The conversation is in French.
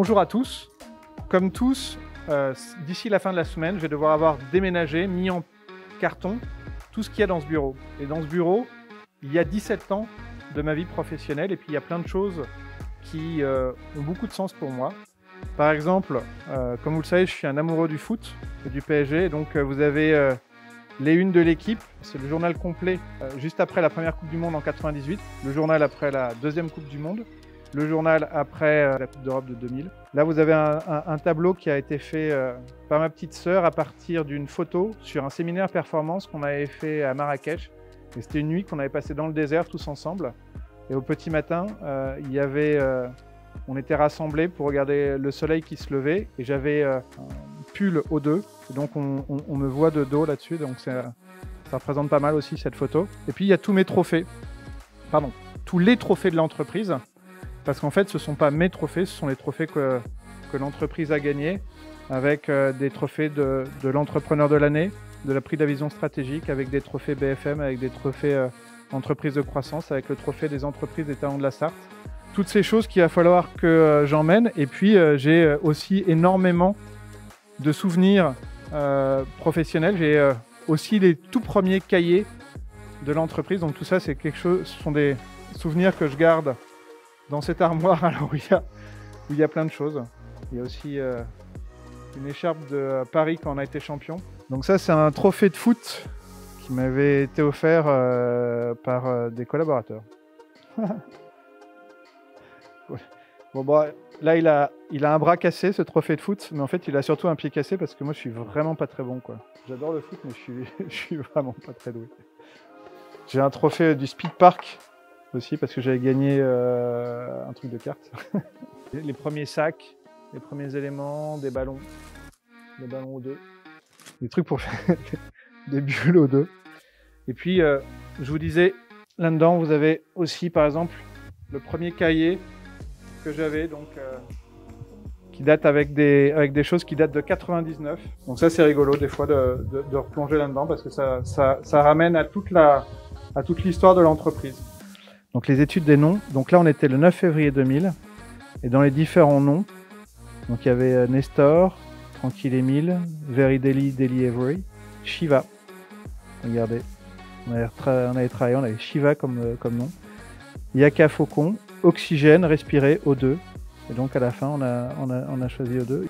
Bonjour à tous. Comme tous, d'ici la fin de la semaine, je vais devoir avoir déménagé, mis en carton, tout ce qu'il y a dans ce bureau. Et dans ce bureau, il y a 17 ans de ma vie professionnelle et puis il y a plein de choses qui ont beaucoup de sens pour moi. Par exemple, comme vous le savez, je suis un amoureux du foot et du PSG. Donc vous avez les unes de l'équipe, c'est le journal complet juste après la première Coupe du Monde en 98, le journal après la deuxième Coupe du Monde, le journal après la Coupe d'Europe de 2000. Là, vous avez un tableau qui a été fait par ma petite sœur à partir d'une photo sur un séminaire performance qu'on avait fait à Marrakech. Et c'était une nuit qu'on avait passée dans le désert tous ensemble. Et au petit matin, on était rassemblés pour regarder le soleil qui se levait. Et j'avais un pull O2. Et donc, on me voit de dos là-dessus. Donc, ça représente pas mal aussi cette photo. Et puis, il y a tous mes trophées. Pardon, tous les trophées de l'entreprise. Parce qu'en fait, ce ne sont pas mes trophées, ce sont les trophées que l'entreprise a gagnés, avec des trophées de l'entrepreneur de l'année, de la prix de la vision stratégique, avec des trophées BFM, avec des trophées entreprises de croissance, avec le trophée des entreprises des talents de la Sarthe. Toutes ces choses qu'il va falloir que j'emmène. Et puis, j'ai aussi énormément de souvenirs professionnels. J'ai aussi les tout premiers cahiers de l'entreprise. Donc tout ça, c'est quelque chose, ce sont des souvenirs que je garde dans cette armoire, alors où il y a plein de choses. Il y a aussi une écharpe de Paris quand on a été champion. Donc ça, c'est un trophée de foot qui m'avait été offert par des collaborateurs. Bon, là, il a un bras cassé, ce trophée de foot, mais en fait, il a surtout un pied cassé parce que moi, je suis vraiment pas très bon, quoi. J'adore le foot, mais je suis vraiment pas très doué. J'ai un trophée du Speed Park aussi parce que j'avais gagné un truc de cartes. Les premiers sacs, les premiers éléments, des ballons O2, des trucs pour faire des bulles O2. Et puis, je vous disais, là-dedans, vous avez aussi, par exemple, le premier cahier que j'avais, donc qui date avec des choses qui datent de 99. Donc ça, c'est rigolo des fois de replonger là-dedans parce que ça ramène à toute l'histoire de l'entreprise. Donc les études des noms, donc là on était le 9 février 2000, et dans les différents noms, donc il y avait Nestor, Tranquille Emile, Very Daily, Daily Every, Shiva, regardez, on avait travaillé, on avait Shiva comme nom, Yaka Faucon, Oxygène, Respirer, O2, et donc à la fin on a choisi O2.